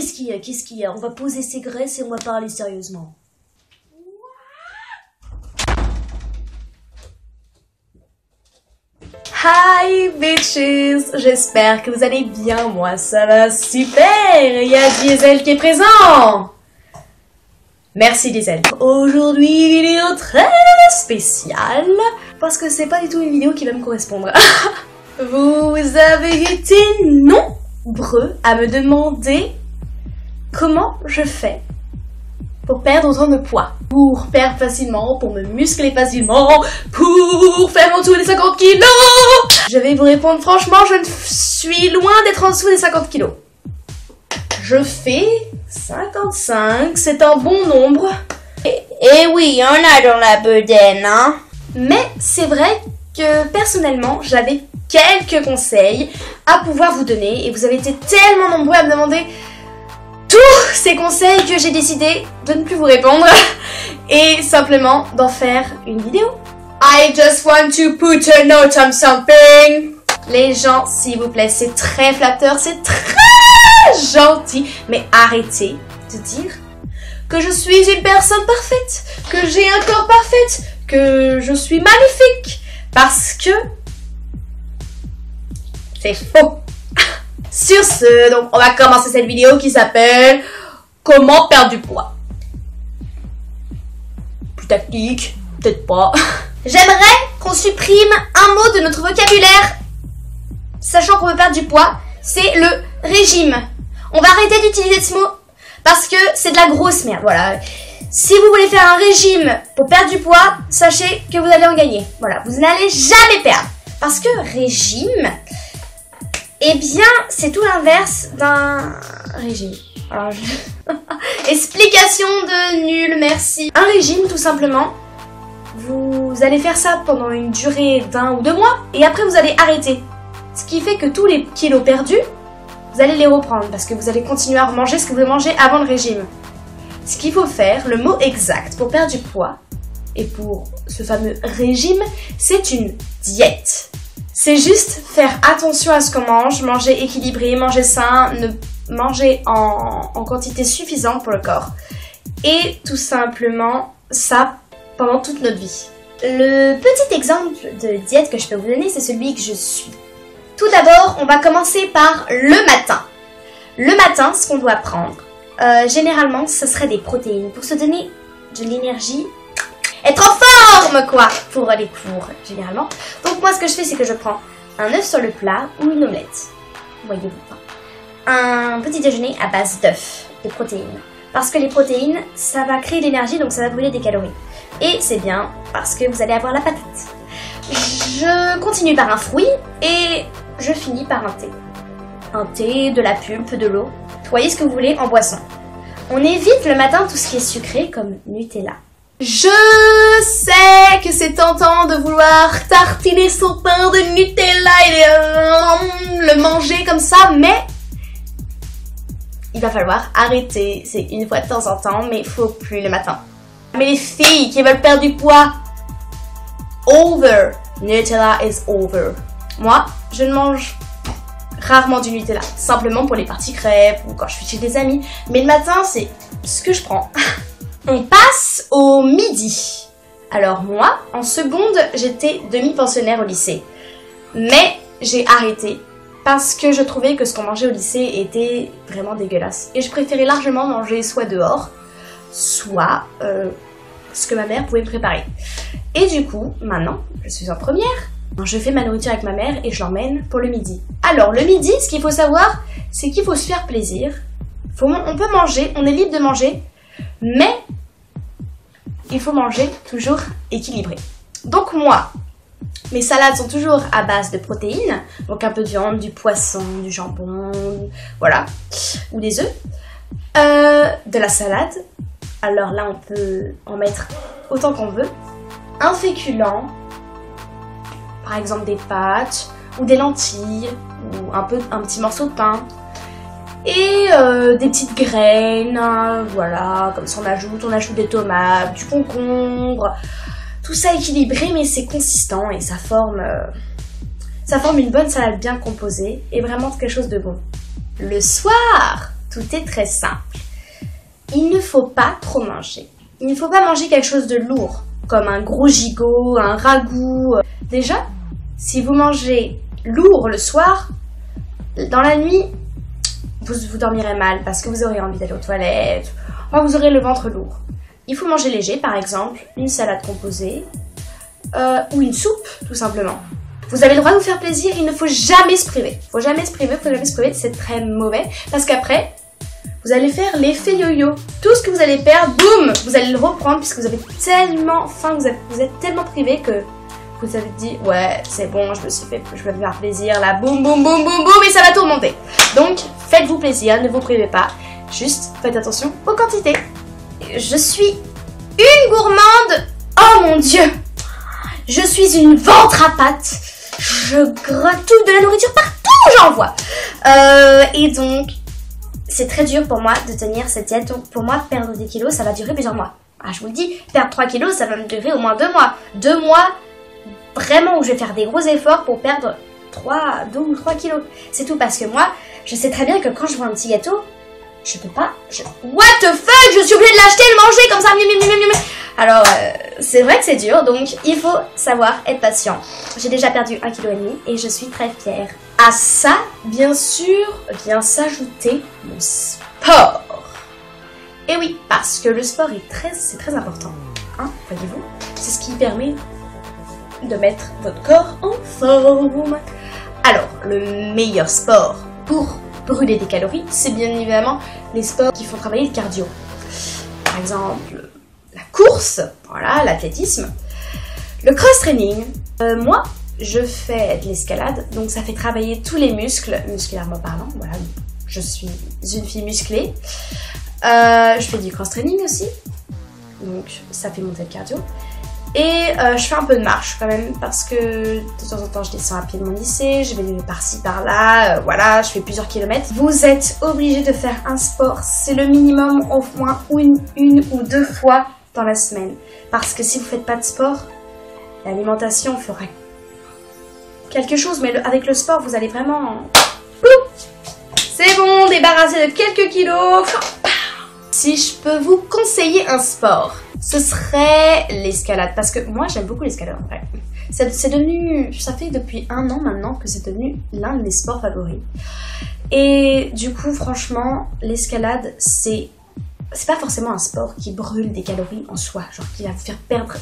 Qu'est-ce qu'il y a? Qu'est-ce qu'il y a? On va poser ses graisses et on va parler sérieusement. Hi bitches! J'espère que vous allez bien, moi ça va super! Il y a Diesel qui est présent! Merci Diesel. Aujourd'hui, vidéo très spéciale, parce que c'est pas du tout une vidéo qui va me correspondre. Vous avez été nombreux à me demander comment je fais pour perdre autant de poids, pour perdre facilement, pour me muscler facilement, pour faire en dessous des 50 kilos. Je vais vous répondre franchement, je suis loin d'être en dessous des 50 kilos. Je fais 55, c'est un bon nombre. Et oui, il y en a dans la bedaine, hein. Mais c'est vrai que personnellement, j'avais quelques conseils à pouvoir vous donner et vous avez été tellement nombreux à me demander tous ces conseils que j'ai décidé de ne plus vous répondre et simplement d'en faire une vidéo. I just want to put a note on something. Les gens, s'il vous plaît, c'est très flatteur, c'est très gentil, mais arrêtez de dire que je suis une personne parfaite, que j'ai un corps parfait, que je suis magnifique, parce que c'est faux. Sur ce, donc on va commencer cette vidéo qui s'appelle comment perdre du poids. Plus tactique, peut-être pas. J'aimerais qu'on supprime un mot de notre vocabulaire, sachant qu'on veut perdre du poids, c'est le régime. On va arrêter d'utiliser ce mot parce que c'est de la grosse merde, voilà. Si vous voulez faire un régime pour perdre du poids, sachez que vous allez en gagner. Voilà, vous n'allez jamais perdre. Parce que régime, eh bien, c'est tout l'inverse d'un régime. Alors, explication de nul, merci. Un régime, tout simplement, vous allez faire ça pendant une durée d'1 ou 2 mois, et après vous allez arrêter. Ce qui fait que tous les kilos perdus, vous allez les reprendre, parce que vous allez continuer à manger ce que vous mangez avant le régime. Ce qu'il faut faire, le mot exact pour perdre du poids, et pour ce fameux régime, c'est une diète. C'est juste faire attention à ce qu'on mange, manger équilibré, manger sain, manger en quantité suffisante pour le corps. Et tout simplement, ça pendant toute notre vie. Le petit exemple de diète que je peux vous donner, c'est celui que je suis. Tout d'abord, on va commencer par le matin. Le matin, ce qu'on doit prendre, généralement, ce serait des protéines pour se donner de l'énergie. Être en forme, quoi, pour les cours, généralement. Donc moi, ce que je fais, c'est que je prends un œuf sur le plat ou une omelette. Voyez-vous pas. Un petit déjeuner à base d'œufs, de protéines. Parce que les protéines, ça va créer de l'énergie, donc ça va brûler des calories. Et c'est bien parce que vous allez avoir la patate. Je continue par un fruit et je finis par un thé. Un thé, de la pulpe, de l'eau. Voyez ce que vous voulez en boisson. On évite le matin tout ce qui est sucré comme Nutella. Je sais que c'est tentant de vouloir tartiner son pain de Nutella et le manger comme ça, mais il va falloir arrêter. C'est une fois de temps en temps, mais il faut plus le matin. Mais les filles qui veulent perdre du poids, over. Nutella is over. Moi, je ne mange rarement du Nutella, simplement pour les parties crêpes ou quand je suis chez des amis. Mais le matin, c'est ce que je prends. On passe au midi. Alors moi, en seconde, j'étais demi-pensionnaire au lycée. Mais j'ai arrêté parce que je trouvais que ce qu'on mangeait au lycée était vraiment dégueulasse. Et je préférais largement manger soit dehors, soit ce que ma mère pouvait me préparer. Et du coup, maintenant, je suis en première. Je fais ma nourriture avec ma mère et je l'emmène pour le midi. Alors le midi, ce qu'il faut savoir, c'est qu'il faut se faire plaisir. On peut manger, on est libre de manger, mais il faut manger toujours équilibré. Donc moi, mes salades sont toujours à base de protéines, donc un peu de viande, du poisson, du jambon, voilà, ou des œufs, de la salade. Alors là, on peut en mettre autant qu'on veut. Un féculent, par exemple des pâtes ou des lentilles ou un petit morceau de pain. Et des petites graines, voilà, comme ça on ajoute des tomates, du concombre, tout ça équilibré mais c'est consistant et ça forme une bonne salade bien composée et vraiment quelque chose de bon. Le soir, Tout est très simple. Il ne faut pas trop manger. Il ne faut pas manger quelque chose de lourd, comme un gros gigot, un ragoût. Déjà, si vous mangez lourd le soir, dans la nuit, vous dormirez mal parce que vous aurez envie d'aller aux toilettes, vous aurez le ventre lourd. Il faut manger léger, par exemple, une salade composée ou une soupe, tout simplement. Vous avez le droit de vous faire plaisir, il ne faut jamais se priver. Il faut jamais se priver, c'est très mauvais parce qu'après, vous allez faire l'effet yo-yo. Tout ce que vous allez perdre, boum, vous allez le reprendre puisque vous avez tellement faim, vous êtes tellement privé que vous avez dit, ouais, c'est bon, je vais me faire plaisir, là, boum, boum, boum, boum, boum, et ça va tout remonter. Donc, faites-vous plaisir, ne vous privez pas, juste faites attention aux quantités. Je suis une gourmande, oh mon Dieu, je suis une ventre à pattes, je gratouille de la nourriture partout où j'en vois. Et donc, c'est très dur pour moi de tenir cette diète, donc pour moi, perdre des kilos, ça va durer plusieurs mois. Ah, je vous le dis, perdre 3 kilos, ça va me durer au moins 2 mois. 2 mois, vraiment, où je vais faire des gros efforts pour perdre 2 ou 3 kilos. C'est tout parce que moi, je sais très bien que quand je vois un petit gâteau, je peux pas... What the fuck, je suis obligée de l'acheter et le manger comme ça. Alors, c'est vrai que c'est dur, donc il faut savoir être patient. J'ai déjà perdu 1,5 kg et je suis très fière. À ça, bien sûr, vient s'ajouter le sport. Et oui, parce que le sport c'est très important. Hein, voyez-vous, c'est ce qui permet de mettre votre corps en forme. Alors, le meilleur sport pour brûler des calories, c'est bien évidemment les sports qui font travailler le cardio. Par exemple, la course, voilà, l'athlétisme, le cross-training. Moi, je fais de l'escalade, donc ça fait travailler tous les muscles, musculairement parlant, voilà, je suis une fille musclée. Je fais du cross-training aussi, donc ça fait monter le cardio. Et je fais un peu de marche quand même parce que de temps en temps je descends à pied de mon lycée, je vais par-ci par-là, voilà, je fais plusieurs kilomètres. Vous êtes obligé de faire un sport, c'est le minimum au moins une ou 2 fois dans la semaine. Parce que si vous ne faites pas de sport, l'alimentation fera quelque chose, mais avec le sport vous allez vraiment... C'est bon, débarrasser de quelques kilos. Si je peux vous conseiller un sport, ce serait l'escalade, parce que moi j'aime beaucoup l'escalade en vrai. C'est devenu, ça fait depuis 1 an maintenant que c'est devenu l'un de mes sports favoris. Et du coup franchement, l'escalade c'est pas forcément un sport qui brûle des calories en soi, genre qui va vous faire perdre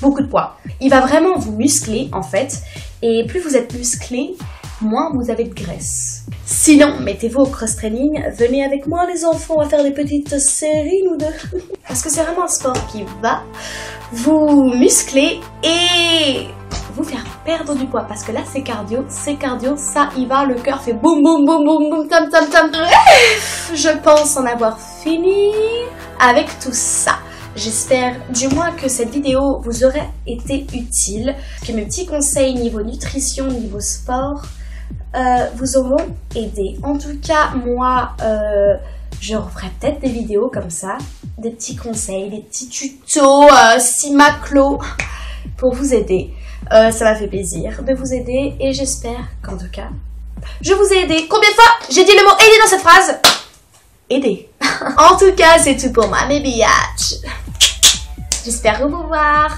beaucoup de poids. Il va vraiment vous muscler en fait, et plus vous êtes musclé, moins vous avez de graisse. Sinon, mettez-vous au cross-training, venez avec moi les enfants, on va faire des petites séries ou deux. Parce que c'est vraiment un sport qui va vous muscler et vous faire perdre du poids. Parce que là, c'est cardio, ça y va, le cœur fait boum boum boum boum boum tam tam tam. Bref, je pense en avoir fini avec tout ça. J'espère du moins que cette vidéo vous aurait été utile, que mes petits conseils niveau nutrition, niveau sport, vous auront aidé. En tout cas, moi, je referai peut-être des vidéos comme ça, des petits conseils, des petits tutos, simaclo, pour vous aider. Ça m'a fait plaisir de vous aider et j'espère qu'en tout cas, je vous ai aidé. Combien de fois j'ai dit le mot aider dans cette phrase? Aider. En tout cas, c'est tout pour moi, mes biatchs. J'espère vous voir.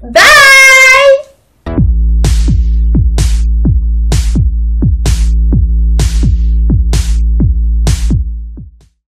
Bye!